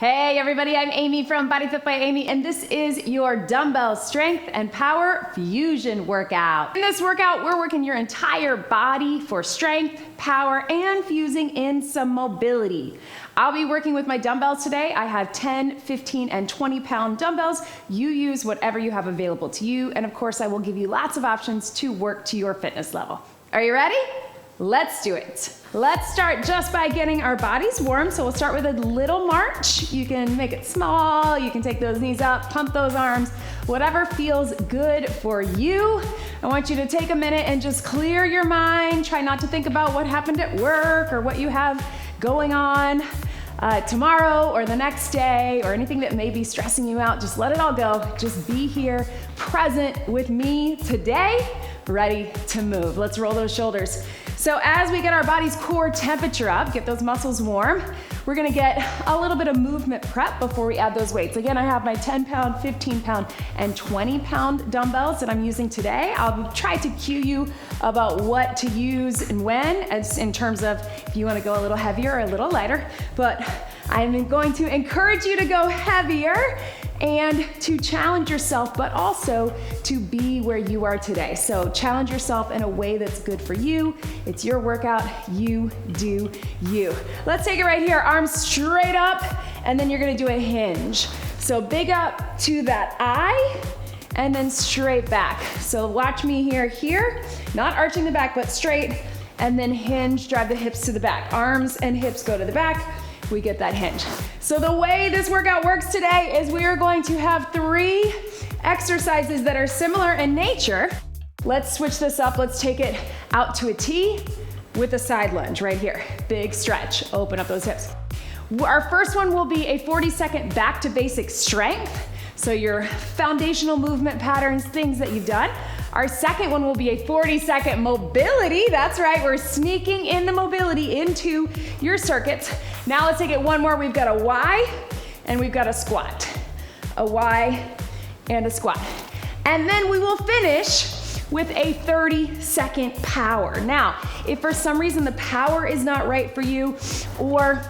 Hey everybody, I'm Amy from BodyFit by Amy, and this is your dumbbell strength and power fusion workout. In this workout, we're working your entire body for strength, power, and fusing in some mobility. I'll be working with my dumbbells today. I have 10, 15, and 20-pound dumbbells. You use whatever you have available to you, and of course, I will give you lots of options to work to your fitness level. Are you ready? Let's do it. Let's start just by getting our bodies warm. So we'll start with a little march. You can make it small. You can take those knees up, pump those arms, whatever feels good for you. I want you to take a minute and just clear your mind. Try not to think about what happened at work or what you have going on tomorrow or the next day or anything that may be stressing you out. Just let it all go. Just be here, present with me today, ready to move. Let's roll those shoulders. So as we get our body's core temperature up, get those muscles warm, we're gonna get a little bit of movement prep before we add those weights. Again, I have my 10-pound, 15-pound, and 20-pound dumbbells that I'm using today. I'll try to cue you about what to use and when, as in terms of if you wanna go a little heavier or a little lighter, but I'm going to encourage you to go heavier and to challenge yourself, but also to be where you are today. So challenge yourself in a way that's good for you. It's your workout, you do you. Let's take it right here, arms straight up, and then you're gonna do a hinge. So big up to that eye, and then straight back. So watch me here, not arching the back, but straight, and then hinge, drive the hips to the back. Arms and hips go to the back. We get that hinge. So the way this workout works today is we are going to have 3 exercises that are similar in nature. Let's switch this up. Let's take it out to a T with a side lunge right here. Big stretch, open up those hips. Our first one will be a 40-second back to basic strength. So your foundational movement patterns, things that you've done. Our second one will be a 40-second mobility. That's right, we're sneaking in the mobility into your circuits. Now let's take it one more. We've got a Y and we've got a squat. A Y and a squat. And then we will finish with a 30-second power. Now, if for some reason the power is not right for you or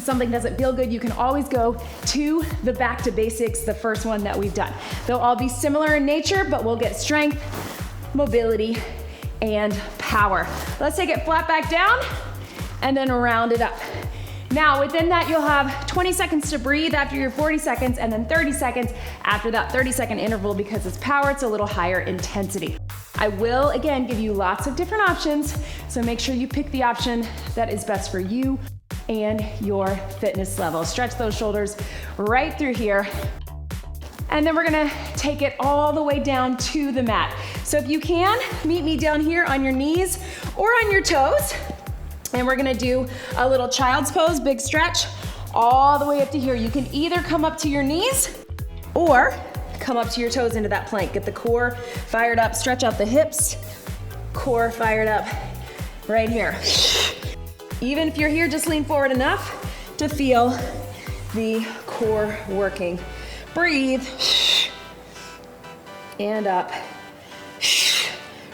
something doesn't feel good, you can always go to the back to basics, the first one that we've done. They'll all be similar in nature, but we'll get strength, mobility, and power. Let's take it flat back down and then round it up. Now within that, you'll have 20 seconds to breathe after your 40 seconds and then 30 seconds after that 30-second interval. Because it's power, it's a little higher intensity. I will, again, give you lots of different options, so make sure you pick the option that is best for you and your fitness level. Stretch those shoulders right through here. And then we're gonna take it all the way down to the mat. So if you can, meet me down here on your knees or on your toes. And we're gonna do a little child's pose, big stretch, all the way up to here. You can either come up to your knees or come up to your toes into that plank. Get the core fired up, stretch out the hips, core fired up right here. Even if you're here, just lean forward enough to feel the core working. Breathe, and up.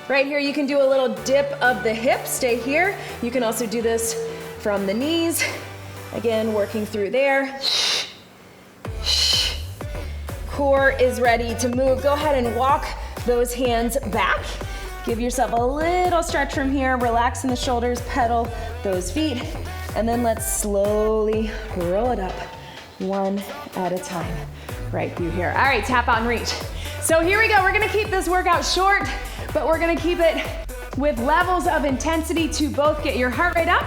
Right here, you can do a little dip of the hips, stay here. You can also do this from the knees. Again, working through there. Core is ready to move. Go ahead and walk those hands back. Give yourself a little stretch from here, relax in the shoulders, pedal those feet, and then let's slowly roll it up one at a time, right through here. All right, tap out and reach. So here we go, we're gonna keep this workout short, but we're gonna keep it with levels of intensity to both get your heart rate up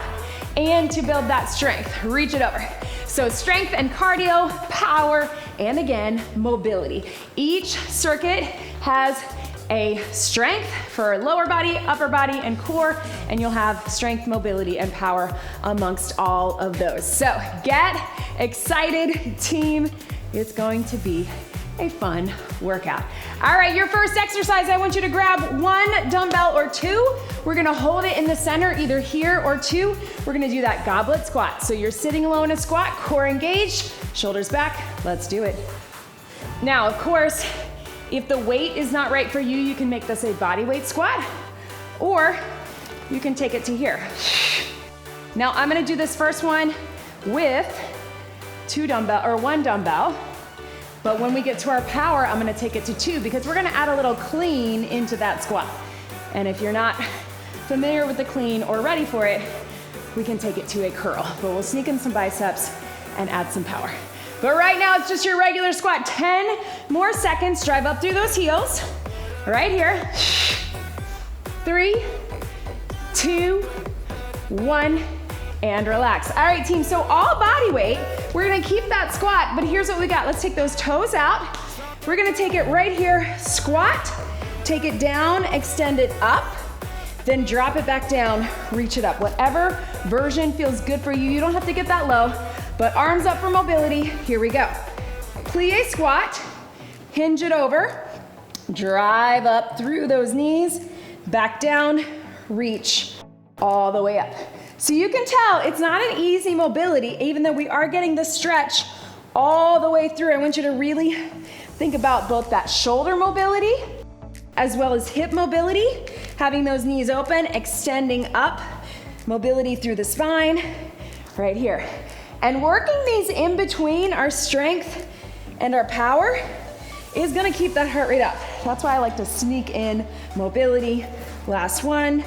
and to build that strength. Reach it over. So strength and cardio, power, and again, mobility. Each circuit has a strength for lower body, upper body, and core, and you'll have strength, mobility, and power amongst all of those. So get excited, team. It's going to be a fun workout. All right, your first exercise, I want you to grab 1 dumbbell or 2. We're gonna hold it in the center, either here or 2. We're gonna do that goblet squat. So you're sitting low in a squat, core engaged, shoulders back. Let's do it. Now, of course, if the weight is not right for you, you can make this a body weight squat, or you can take it to here. Now I'm gonna do this first one with one dumbbell. But when we get to our power, I'm gonna take it to 2 because we're gonna add a little clean into that squat. And if you're not familiar with the clean or ready for it, we can take it to a curl. But we'll sneak in some biceps and add some power. But right now, it's just your regular squat. 10 more seconds, drive up through those heels. Right here. 3, 2, 1, and relax. All right, team, so all body weight. We're gonna keep that squat, but here's what we got. Let's take those toes out. We're gonna take it right here, squat, take it down, extend it up, then drop it back down, reach it up. Whatever version feels good for you. You don't have to get that low, but arms up for mobility. Here we go. Plie squat, hinge it over, drive up through those knees, back down, reach all the way up. So you can tell it's not an easy mobility, even though we are getting the stretch all the way through. I want you to really think about both that shoulder mobility as well as hip mobility, having those knees open, extending up, mobility through the spine, right here. And working these in between our strength and our power is gonna keep that heart rate up. That's why I like to sneak in mobility. Last one.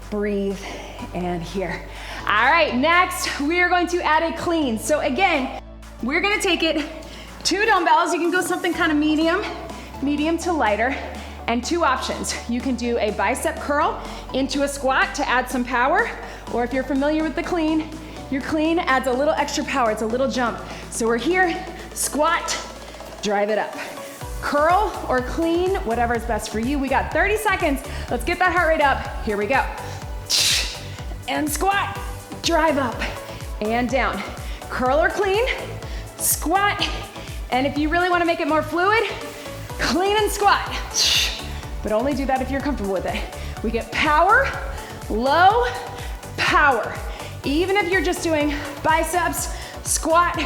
Breathe, and here. All right, next, we are going to add a clean. So again, we're gonna take it 2 dumbbells. You can go something kind of medium to lighter, and 2 options. You can do a bicep curl into a squat to add some power, or if you're familiar with the clean, your clean adds a little extra power. It's a little jump. So we're here, squat, drive it up. Curl or clean, whatever is best for you. We got 30 seconds. Let's get that heart rate up. Here we go. And squat, drive up and down. Curl or clean, squat, and if you really want to make it more fluid, clean and squat. But only do that if you're comfortable with it. We get power, low, power. Even if you're just doing biceps, squat,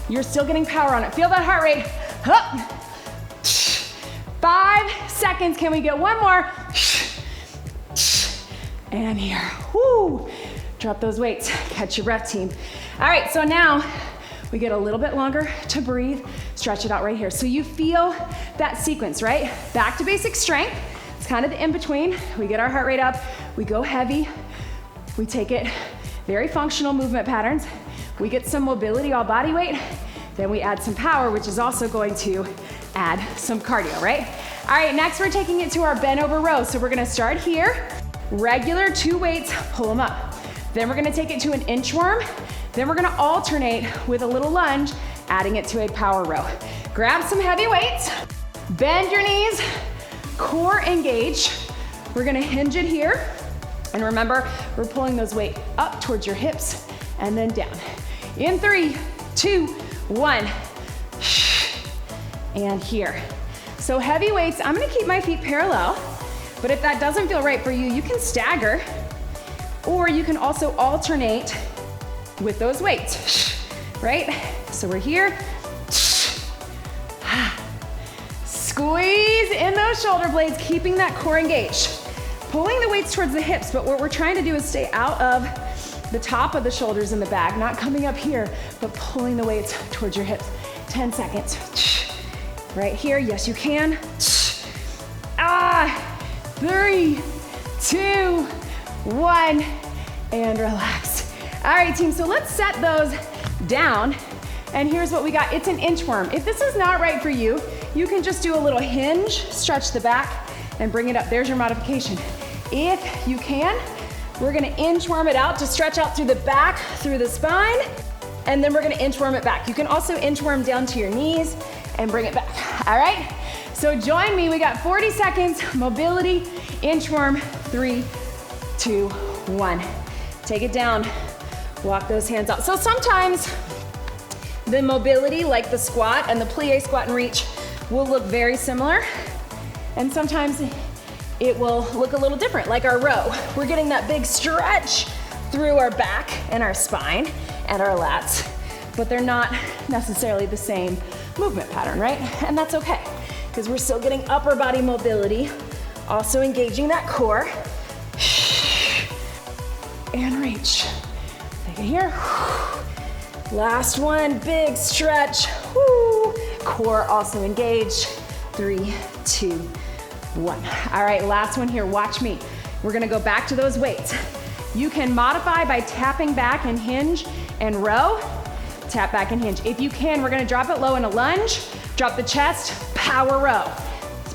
you're still getting power on it. Feel that heart rate. Up. 5 seconds. Can we get one more? And here. Woo. Drop those weights. Catch your breath, team. All right, so now we get a little bit longer to breathe. Stretch it out right here. So you feel that sequence, right? Back to basic strength. It's kind of the in-between. We get our heart rate up. We go heavy. We take it very functional movement patterns. We get some mobility, all body weight. Then we add some power, which is also going to add some cardio, right? All right, next we're taking it to our bent over row. So we're gonna start here. Regular 2 weights, pull them up. Then we're gonna take it to an inchworm. Then we're gonna alternate with a little lunge, adding it to a power row. Grab some heavy weights, bend your knees, core engage. We're gonna hinge it here. And remember, we're pulling those weights up towards your hips and then down. In 3, 2, 1. And here. So heavy weights, I'm gonna keep my feet parallel. But if that doesn't feel right for you, you can stagger, or you can also alternate with those weights, right? So we're here. Squeeze in those shoulder blades, keeping that core engaged. Pulling the weights towards the hips, but what we're trying to do is stay out of the top of the shoulders in the back, not coming up here, but pulling the weights towards your hips. 10 seconds. Right here, yes you can. 3, 2, 1, and relax. All right, team, so let's set those down. And here's what we got. It's an inchworm. If this is not right for you, you can just do a little hinge, stretch the back, and bring it up. There's your modification. If you can, we're gonna inchworm it out to stretch out through the back, through the spine, and then we're gonna inchworm it back. You can also inchworm down to your knees and bring it back, all right? So join me, we got 40 seconds, mobility, inchworm, 3, 2, 1. Take it down, walk those hands out. So sometimes the mobility, like the squat and the plie squat and reach, will look very similar. And sometimes it will look a little different, like our row. We're getting that big stretch through our back and our spine and our lats, but they're not necessarily the same movement pattern, right? And that's okay, because we're still getting upper body mobility, also engaging that core. And reach. Take it here. Last one, big stretch. Woo. Core also engaged. 3, 2, 1. All right, last one here, watch me. We're gonna go back to those weights. You can modify by tapping back and hinge and row. Tap back and hinge. If you can, we're gonna drop it low in a lunge, drop the chest, power row.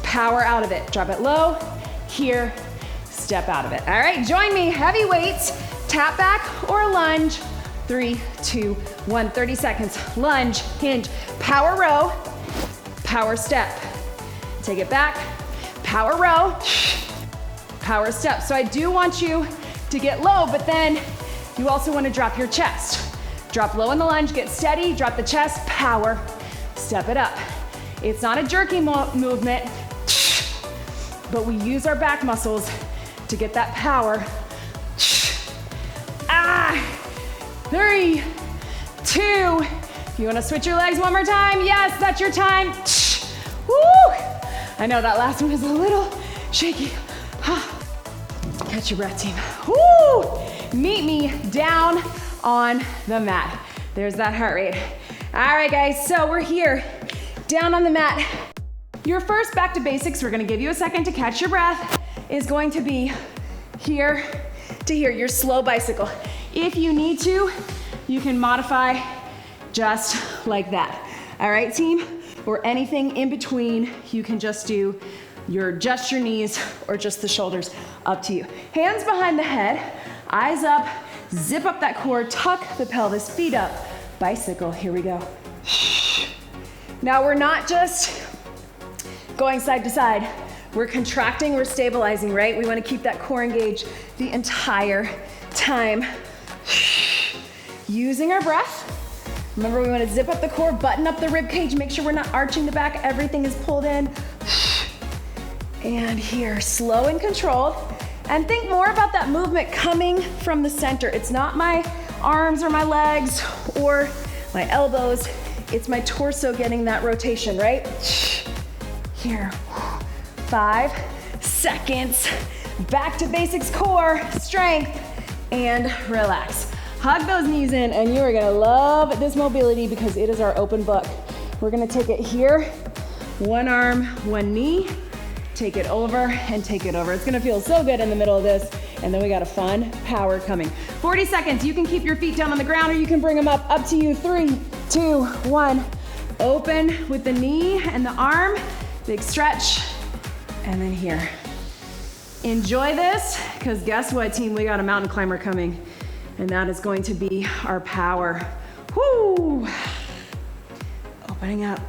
Power out of it. Drop it low, here, step out of it. All right, join me, heavy weights, tap back or lunge. 3, 2, 1, 30 seconds. Lunge, hinge, power row, power step. Take it back, power row, power step. So I do want you to get low, but then you also want to drop your chest. Drop low in the lunge, get steady, drop the chest, power, step it up. It's not a jerky movement, but we use our back muscles to get that power. 3, 2, if you want to switch your legs one more time, yes, that's your time. Woo! I know that last one is a little shaky. Catch your breath, team. Woo! Meet me down on the mat. There's that heart rate. All right, guys, so we're here, down on the mat. Your first back to basics, we're gonna give you a second to catch your breath, is going to be here to here, your slow bicycle. If you need to, you can modify just like that. All right, team? Or anything in between, you can just do just your knees or just the shoulders, up to you. Hands behind the head, eyes up, zip up that core, tuck the pelvis, feet up, bicycle, here we go. Now we're not just going side to side, we're contracting, we're stabilizing, right? We wanna keep that core engaged the entire time. Using our breath. Remember, we wanna zip up the core, button up the rib cage, make sure we're not arching the back, everything is pulled in. And here, slow and controlled. And think more about that movement coming from the center. It's not my arms or my legs or my elbows, it's my torso getting that rotation, right? Here, 5 seconds. Back to basics, core, strength, and relax. Hug those knees in, and you are gonna love this mobility because it is our open book. We're gonna take it here, one arm, one knee, take it over and take it over. It's gonna feel so good in the middle of this, and then we got a fun power coming. 40 seconds, you can keep your feet down on the ground or you can bring them up to you. 3, 2, 1. Open with the knee and the arm, big stretch, and then here. Enjoy this, because guess what, team? We got a mountain climber coming, and that is going to be our power. Whoo! Opening up.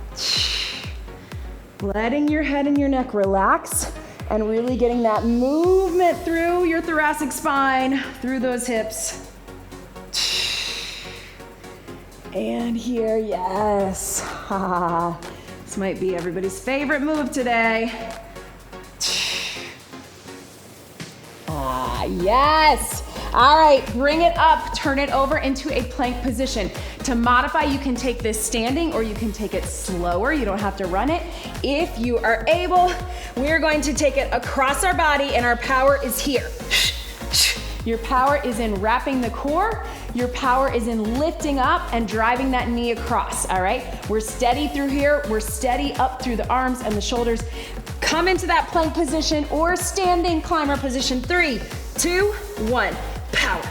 Letting your head and your neck relax and really getting that movement through your thoracic spine, through those hips. And here, yes. This might be everybody's favorite move today. Yes. All right, bring it up, turn it over into a plank position. To modify, you can take this standing or you can take it slower. You don't have to run it. If you are able, we're going to take it across our body and our power is here. Your power is in wrapping the core. Your power is in lifting up and driving that knee across, all right? We're steady through here. We're steady up through the arms and the shoulders. Come into that plank position or standing climber position. 3, 2, 1, power.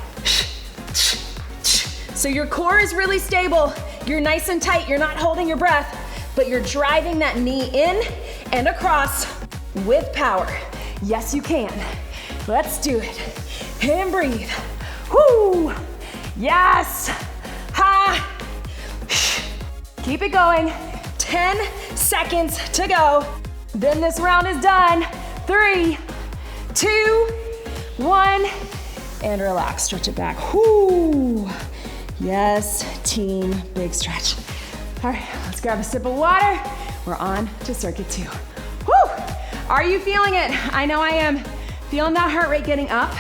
So your core is really stable. You're nice and tight. You're not holding your breath, but you're driving that knee in and across with power. Yes, you can. Let's do it. And breathe. Whoo! Yes! Ha! Keep it going. 10 seconds to go. Then this round is done. 3, 2, 1, and relax. Stretch it back. Whoo! Yes, team, big stretch. All right, let's grab a sip of water. We're on to circuit 2. Whoo! Are you feeling it? I know I am. Feeling that heart rate getting up.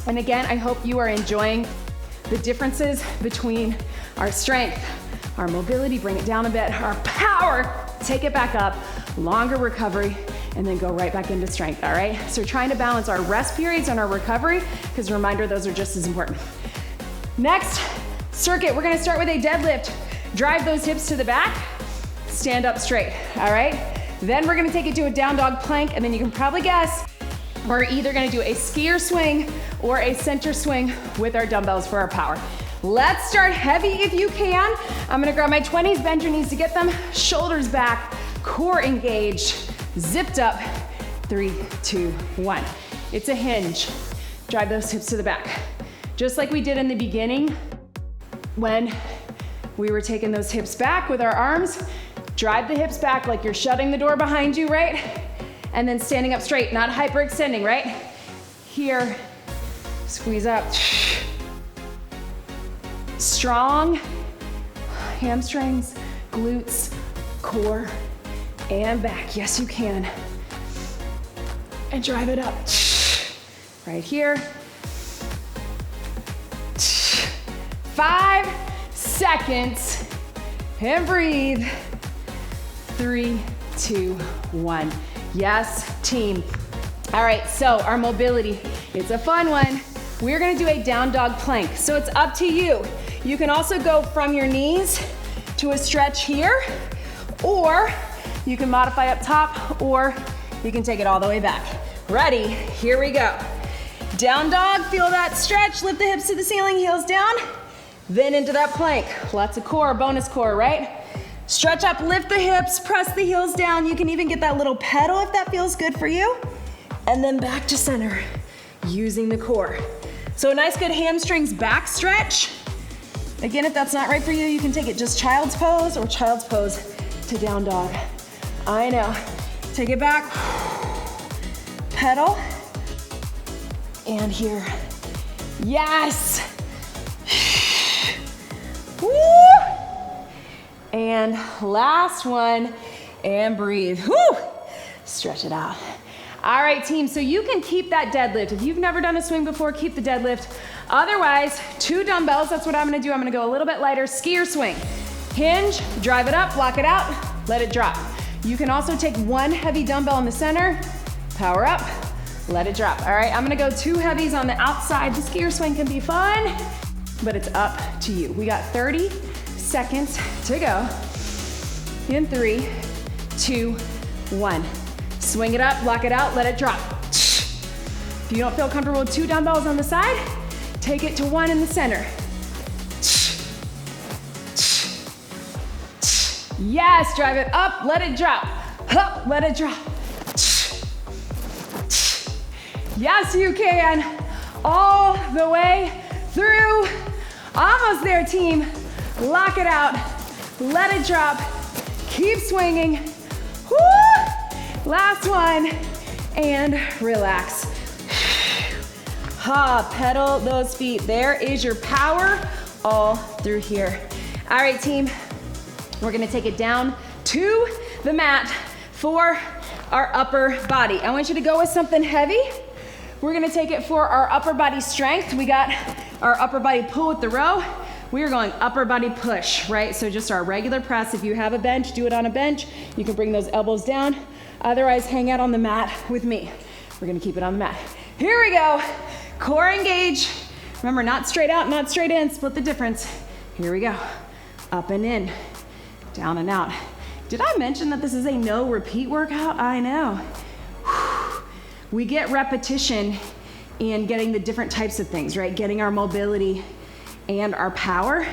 And again, I hope you are enjoying the differences between our strength, our mobility, bring it down a bit, our power, take it back up, longer recovery, and then go right back into strength, all right? So we're trying to balance our rest periods and our recovery, because reminder, those are just as important. Next circuit, we're gonna start with a deadlift. Drive those hips to the back, stand up straight, all right? Then we're gonna take it to a down dog plank, and then you can probably guess, we're either gonna do a skier swing or a center swing with our dumbbells for our power. Let's start heavy if you can. I'm gonna grab my 20s, bend your knees to get them, shoulders back, core engaged, zipped up, 3, 2, 1. It's a hinge. Drive those hips to the back. Just like we did in the beginning when we were taking those hips back with our arms, drive the hips back like you're shutting the door behind you, right? And then standing up straight, not hyperextending, right? Here, squeeze up. Strong hamstrings, glutes, core, and back. Yes, you can. And drive it up. Right here. 5 seconds. And breathe. 3, 2, 1. Yes, team. All right, so our mobility, it's a fun one. We're gonna do a down dog plank. So it's up to you. You can also go from your knees to a stretch here, or you can modify up top, or you can take it all the way back. Ready, here we go. Down dog, feel that stretch, lift the hips to the ceiling, heels down, then into that plank. Lots of core, bonus core, right? Stretch up, lift the hips, press the heels down. You can even get that little pedal if that feels good for you. And then back to center, using the core. So a nice good hamstrings back stretch. Again, if that's not right for you, you can take it just child's pose or child's pose to down dog. I know. Take it back, pedal, and here. Yes! Woo! And last one, and breathe. Woo! Stretch it out. All right, team, so you can keep that deadlift. If you've never done a swing before, keep the deadlift. Otherwise, 2 dumbbells, that's what I'm gonna do. I'm gonna go a little bit lighter, skier swing. Hinge, drive it up, block it out, let it drop. You can also take 1 heavy dumbbell in the center, power up, let it drop. All right, I'm gonna go 2 heavies on the outside. The skier swing can be fun, but it's up to you. We got 30 seconds to go. In 3, 2, 1. Swing it up, block it out, let it drop. If you don't feel comfortable with 2 dumbbells on the side, take it to 1 in the center. Yes, drive it up, let it drop. Up, let it drop. Yes, you can. All the way through. Almost there, team. Lock it out, let it drop. Keep swinging. Woo! Last one, and relax. Pedal those feet. There is your power all through here. All right, team, we're gonna take it down to the mat for our upper body. I want you to go with something heavy. We're gonna take it for our upper body strength. We got our upper body pull with the row. We are going upper body push, right? So just our regular press. If you have a bench, do it on a bench. You can bring those elbows down. Otherwise, hang out on the mat with me. We're gonna keep it on the mat. Here we go. Core engage. Remember, not straight out, not straight in. Split the difference. Here we go. Up and in, down and out. Did I mention that this is a no repeat workout? I know. We get repetition in getting the different types of things, right? Getting our mobility and our power,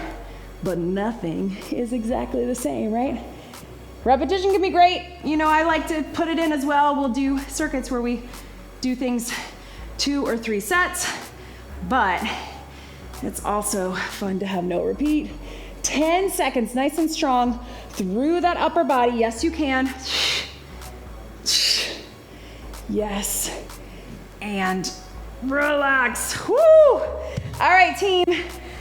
but nothing is exactly the same, right? Repetition can be great. You know, I like to put it in as well. We'll do circuits where we do things 2 or 3 sets, but it's also fun to have no repeat. 10 seconds, nice and strong, through that upper body. Yes, you can. Yes, and relax. Woo! All right, team.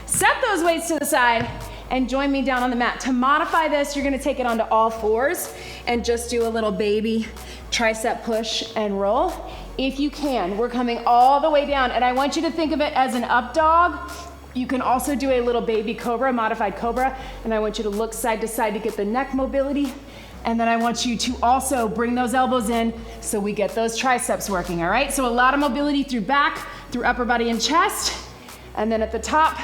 Set those weights to the side and join me down on the mat. To modify this, you're gonna take it onto all 4s and just do a little baby tricep push and roll. If you can, we're coming all the way down, and I want you to think of it as an up dog. You can also do a little baby cobra, modified cobra, and I want you to look side to side to get the neck mobility, and then I want you to also bring those elbows in so we get those triceps working, all right? So a lot of mobility through back, through upper body and chest, and then at the top,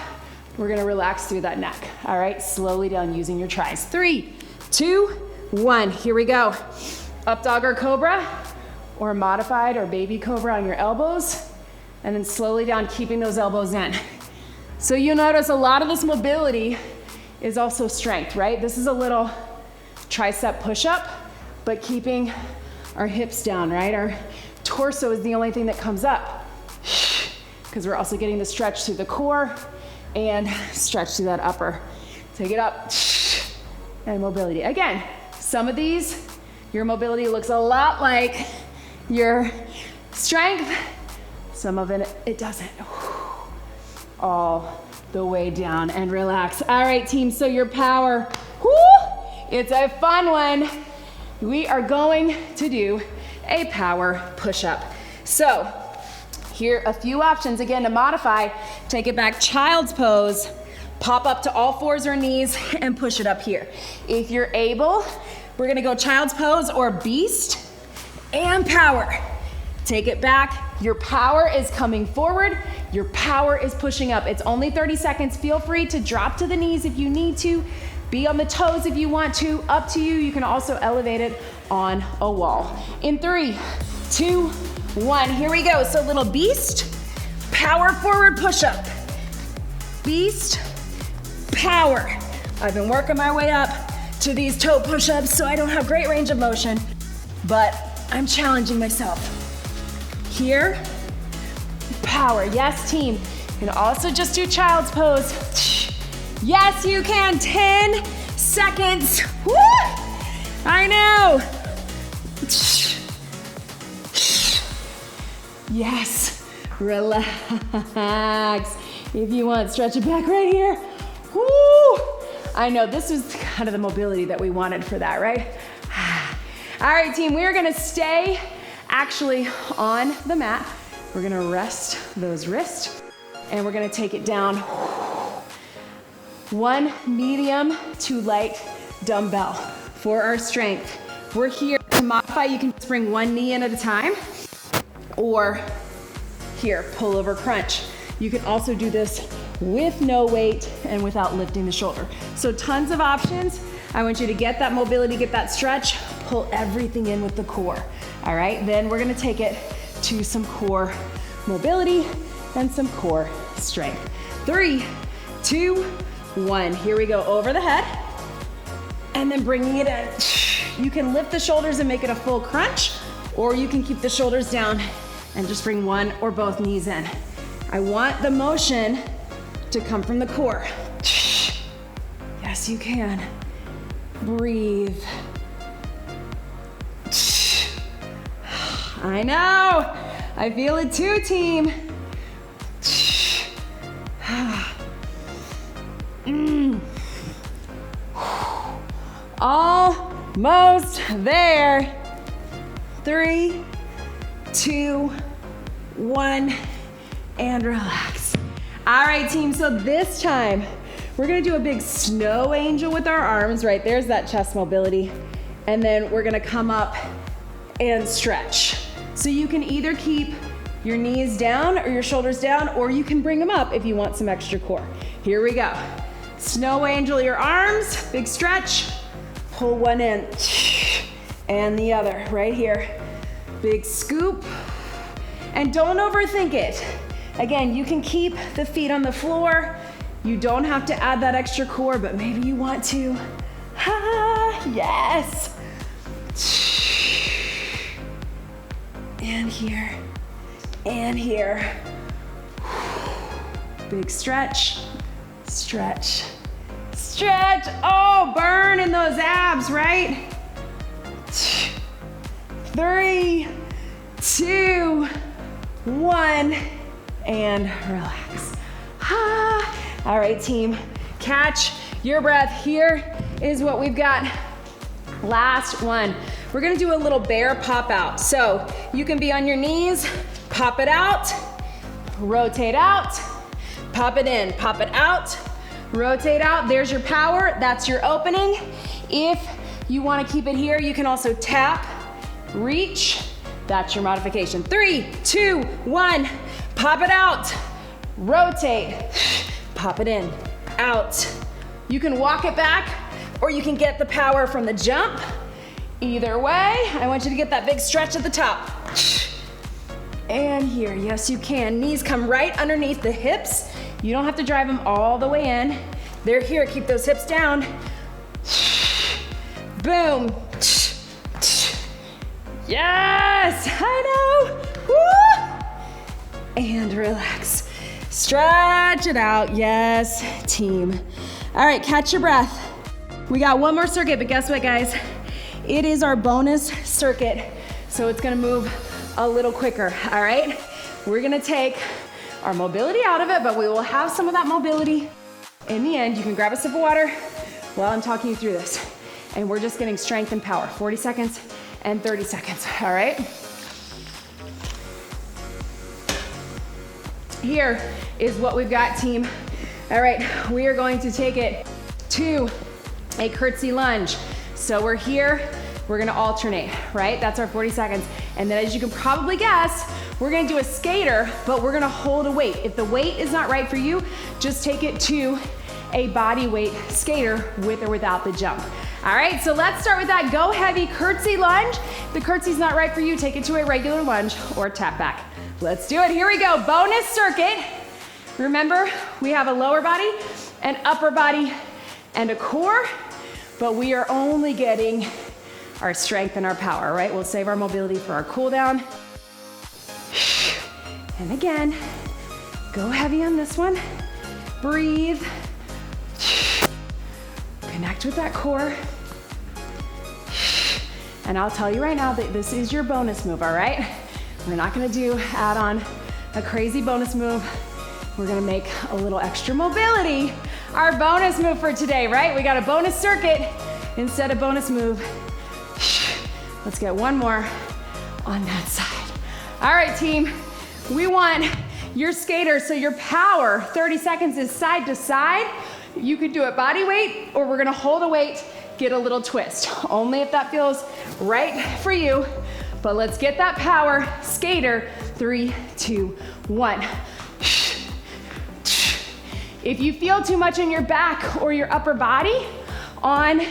We're gonna relax through that neck. All right, slowly down using your tries. 3, 2, 1, here we go. Up dog or cobra, or modified or baby cobra on your elbows, and then slowly down, keeping those elbows in. So you'll notice a lot of this mobility is also strength, right? This is a little tricep push-up, but keeping our hips down, right? Our torso is the only thing that comes up, because we're also getting the stretch through the core and stretch through that upper. Take it up, and mobility. Again, some of these, your mobility looks a lot like your strength. Some of it doesn't. All the way down and relax. All right, team, so your power, it's a fun one. We are going to do a power push-up. So here, a few options, again, to modify. Take it back, child's pose, pop up to all fours or knees, and push it up here. If you're able, we're gonna go child's pose or beast and power. Take it back, your power is coming forward, your power is pushing up. It's only 30 seconds. Feel free to drop to the knees if you need to, be on the toes if you want to, up to you. You can also elevate it on a wall. In 3, 2, 1, here we go. So little beast, power forward push-up. Beast, power. I've been working my way up to these toe push-ups, so I don't have great range of motion, but I'm challenging myself. Here, power. Yes, team. You can also just do child's pose. Yes, you can. 10 seconds. Woo! I know. Yes, relax. If you want, stretch it back right here. Woo! I know, this was kind of the mobility that we wanted for that, right? All right, team, we are gonna stay actually on the mat. We're gonna rest those wrists, and we're gonna take it down. One medium to light dumbbell for our strength. We're here to modify. You can just bring one knee in at a time, or here, pull over crunch. You can also do this with no weight and without lifting the shoulder. So tons of options. I want you to get that mobility, get that stretch, pull everything in with the core. All right, then we're gonna take it to some core mobility and some core strength. 3, 2, 1. Here we go, over the head, and then bringing it in. You can lift the shoulders and make it a full crunch, or you can keep the shoulders down and just bring one or both knees in. I want the motion to come from the core. Yes, you can. Breathe. I know. I feel it too, team. Almost there. 3, 2, 1, and relax. All right, team, so this time, we're gonna do a big snow angel with our arms, right? There's that chest mobility. And then we're gonna come up and stretch. So you can either keep your knees down or your shoulders down, or you can bring them up if you want some extra core. Here we go. Snow angel your arms, big stretch. Pull one in, and the other, right here. Big scoop, and don't overthink it. Again, you can keep the feet on the floor. You don't have to add that extra core, but maybe you want to. Yes. And here, and here. Big stretch, stretch, stretch. Oh, burn in those abs, right? 3, 2, 1, and relax. All right, team, catch your breath. Here is what we've got. Last one. We're gonna do a little bear pop out. So you can be on your knees, pop it out, rotate out, pop it in, pop it out, rotate out. There's your power, that's your opening. If you wanna keep it here, you can also tap, reach, that's your modification. 3, 2, 1, pop it out, rotate, pop it in, out. You can walk it back, or you can get the power from the jump. Either way, I want you to get that big stretch at the top. And here, yes you can. Knees come right underneath the hips. You don't have to drive them all the way in. They're here, keep those hips down. Boom. Yes, I know. Woo! And relax. Stretch it out, yes, team. All right, catch your breath. We got one more circuit, but guess what, guys? It is our bonus circuit, so it's gonna move a little quicker, all right? We're gonna take our mobility out of it, but we will have some of that mobility. In the end, you can grab a sip of water while I'm talking you through this. And we're just getting strength and power, 40 seconds and 30 seconds, all right? Here is what we've got, team. All right, we are going to take it to a curtsy lunge. So we're here, we're gonna alternate, right? That's our 40 seconds. And then as you can probably guess, we're gonna do a skater, but we're gonna hold a weight. If the weight is not right for you, just take it to a body weight skater with or without the jump. All right, so let's start with that go heavy curtsy lunge. If the curtsy's not right for you, take it to a regular lunge or tap back. Let's do it, here we go, bonus circuit. Remember, we have a lower body, an upper body, and a core, but we are only getting our strength and our power, right? We'll save our mobility for our cool down. And again, go heavy on this one. Breathe. Connect with that core. And I'll tell you right now that this is your bonus move, all right? We're not gonna add on a crazy bonus move. We're gonna make a little extra mobility our bonus move for today, right? We got a bonus circuit instead of bonus move. Let's get one more on that side. All right, team, we want your skater, so your power, 30 seconds is side to side. You could do it body weight, or we're gonna hold a weight, get a little twist. Only if that feels right for you, but let's get that power. Skater, 3, 2, 1. If you feel too much in your back or your upper body on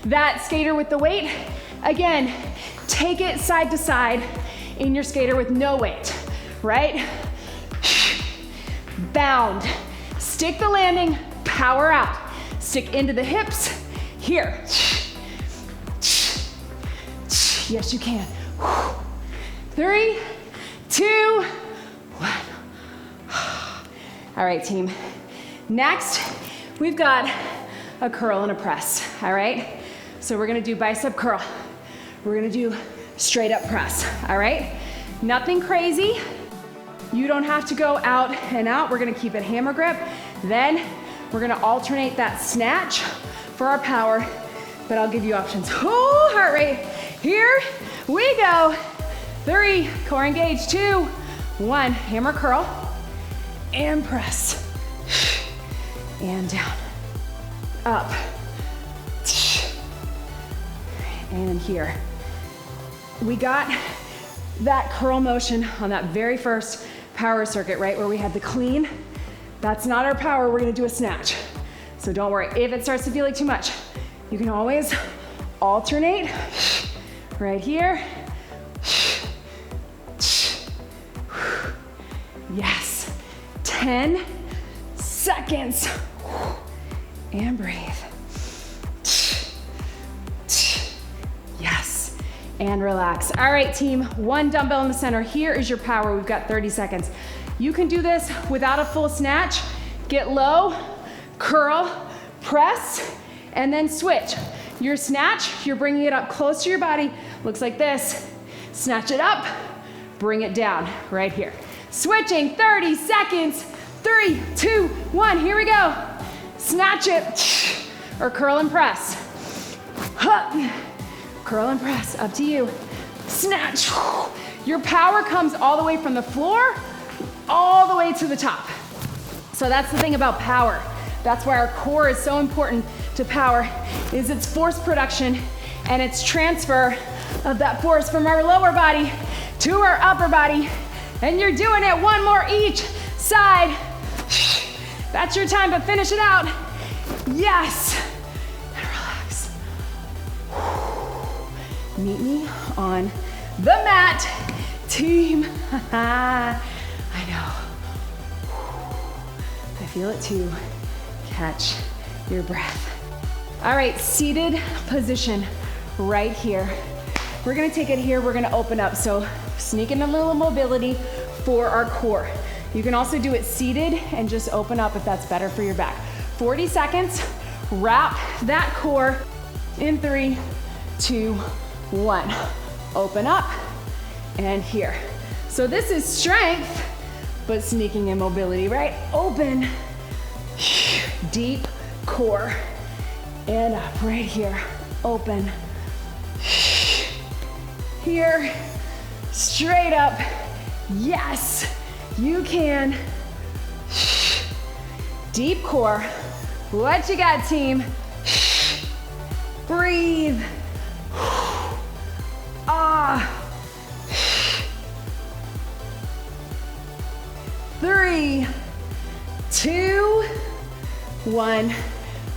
that skater with the weight, again, take it side to side in your skater with no weight, right? Bound. Stick the landing, power out. Stick into the hips, here. Yes, you can. 3, 2, 1. All right, team. Next, we've got a curl and a press, all right? So we're gonna do bicep curl. We're gonna do straight up press, all right? Nothing crazy. You don't have to go out and out. We're gonna keep it hammer grip. Then we're gonna alternate that snatch for our power, but I'll give you options. Oh, heart rate. Here we go. 3, core engage, 2, 1, hammer curl, and press. And down, up, and here. We got that curl motion on that very first power circuit, right, where we had the clean. That's not our power, we're gonna do a snatch. So don't worry, if it starts to feel like too much, you can always alternate right here. Yes, 10 seconds. And breathe. Yes, and relax. All right, team, 1 dumbbell in the center. Here is your power. We've got 30 seconds. You can do this without a full snatch. Get low, curl, press, and then switch. Your snatch, you're bringing it up close to your body. Looks like this. Snatch it up, bring it down right here. Switching, 30 seconds. 3, 2, 1, here we go. Snatch it, or curl and press. Curl and press, up to you. Snatch. Your power comes all the way from the floor, all the way to the top. So that's the thing about power. That's why our core is so important to power, is its force production and its transfer of that force from our lower body to our upper body. And you're doing it, one more each side. That's your time, but finish it out. Yes. And relax. Meet me on the mat, team. I know. I feel it too. Catch your breath. All right, seated position right here. We're gonna take it here, we're gonna open up. So sneak in a little mobility for our core. You can also do it seated and just open up if that's better for your back. 40 seconds, wrap that core in 3, 2, 1. Open up and here. So this is strength, but sneaking in mobility, right? Open, deep core, and up right here. Open, here, straight up. Yes, you can. Deep core. What you got, team? Breathe. Ah. 3, 2, 1.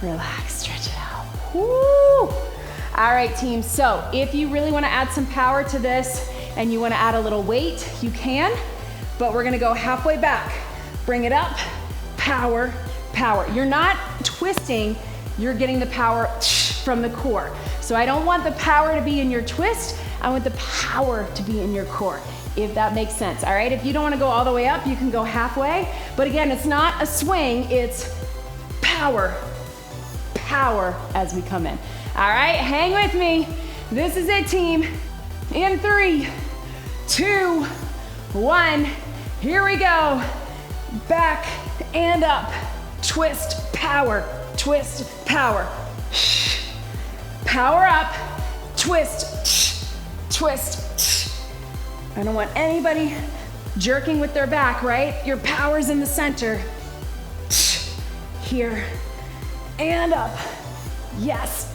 Relax, stretch it out. Woo. All right, team. So if you really want to add some power to this and you want to add a little weight, you can, but we're going to go halfway back. Bring it up. Power, power. You're not twisting, you're getting the power from the core. So I don't want the power to be in your twist, I want the power to be in your core, if that makes sense, all right? If you don't wanna go all the way up, you can go halfway, but again, it's not a swing, it's power, power as we come in. All right, hang with me. This is it, team. In 3, 2, 1, here we go. Back and up, twist, power, power up, twist, twist. I don't want anybody jerking with their back, right? Your power's in the center. Here, and up, yes,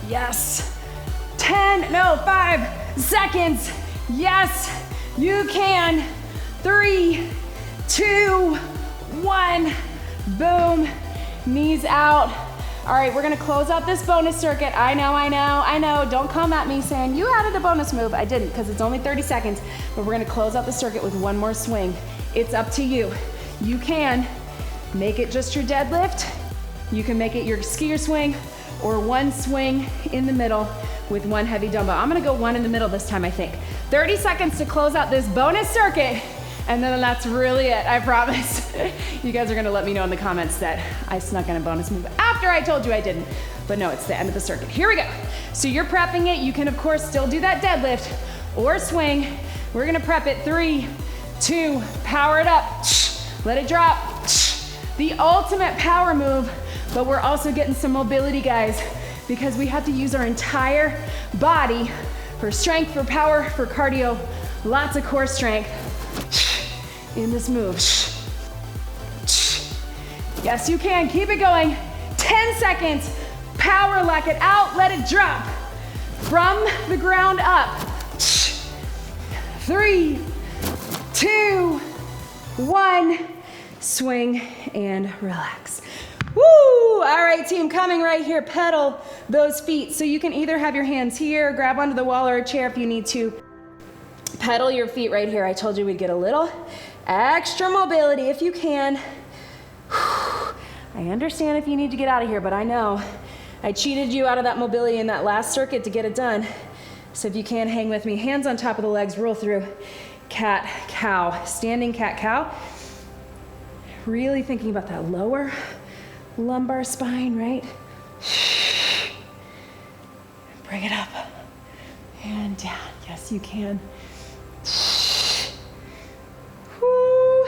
yes. 5 seconds, yes, you can. 3, 2, 1, boom, knees out. All right, we're gonna close out this bonus circuit. I know, don't come at me saying you added a bonus move. I didn't, because it's only 30 seconds, but we're gonna close out the circuit with one more swing. It's up to you. You can make it just your deadlift. You can make it your skier swing, or one swing in the middle with one heavy dumbbell. I'm gonna go one in the middle this time, I think. 30 seconds to close out this bonus circuit. And then that's really it, I promise. You guys are gonna let me know in the comments that I snuck in a bonus move after I told you I didn't. But no, it's the end of the circuit. Here we go. So you're prepping it. You can, of course, still do that deadlift or swing. We're gonna prep it. 3, 2, power it up. Let it drop. The ultimate power move, but we're also getting some mobility, guys, because we have to use our entire body for strength, for power, for cardio, lots of core strength in this move. Yes, you can. Keep it going. 10 seconds. Power, lock it out. Let it drop from the ground up. 3, 2, 1. Swing and relax. Woo! All right, team, coming right here. Pedal those feet. So you can either have your hands here, grab onto the wall or a chair if you need to. Pedal your feet right here. I told you we'd get a little extra mobility if you can. I understand if you need to get out of here, but I know I cheated you out of that mobility in that last circuit to get it done. So if you can, hang with me. Hands on top of the legs, roll through. Cat, cow, standing cat, cow. Really thinking about that lower lumbar spine, right? Bring it up and down. Yes, you can. Woo.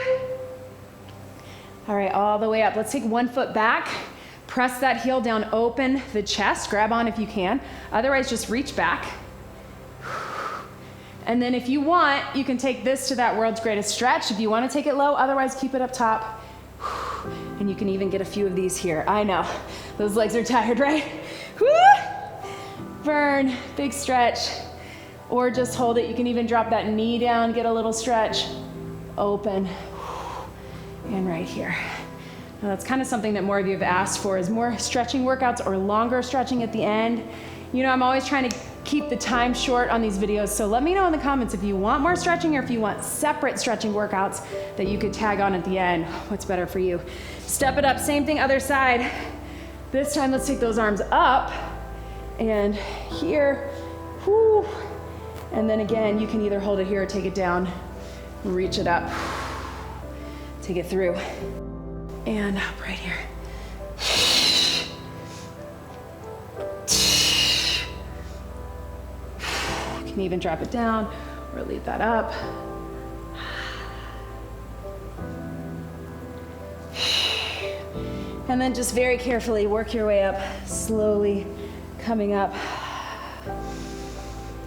All right, all the way up. Let's take one foot back. Press that heel down, open the chest. Grab on if you can. Otherwise, just reach back. And then if you want, you can take this to that world's greatest stretch. If you want to take it low, otherwise keep it up top. And you can even get a few of these here. I know, those legs are tired, right? Woo! Burn, big stretch. Or just hold it. You can even drop that knee down, get a little stretch. Open. And right here. Now, that's kind of something that more of you have asked for, is more stretching workouts or longer stretching at the end. You know, I'm always trying to keep the time short on these videos, so let me know in the comments if you want more stretching or if you want separate stretching workouts that you could tag on at the end. What's better for you? Step it up, same thing, other side. This time, let's take those arms up and here, whoo. And then again, you can either hold it here or take it down, reach it up, take it through, and up right here. You can even drop it down or leave that up. And then just very carefully work your way up, slowly coming up.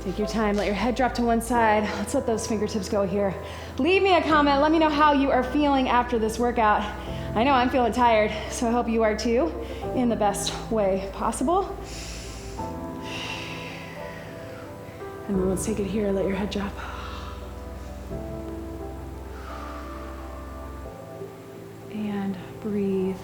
Take your time, let your head drop to one side. Let's let those fingertips go here. Leave me a comment, let me know how you are feeling after this workout. I know I'm feeling tired, so I hope you are too, in the best way possible. And then let's take it here, let your head drop. And breathe.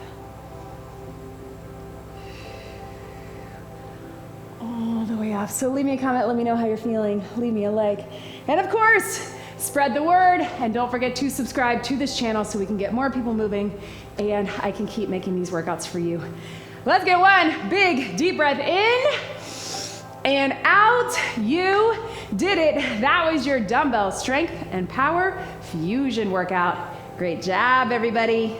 All the way up. So leave me a comment, let me know how you're feeling. Leave me a like. And of course, spread the word. And don't forget to subscribe to this channel so we can get more people moving and I can keep making these workouts for you. Let's get one big deep breath in and out. You did it. That was your dumbbell strength and power fusion workout. Great job, everybody.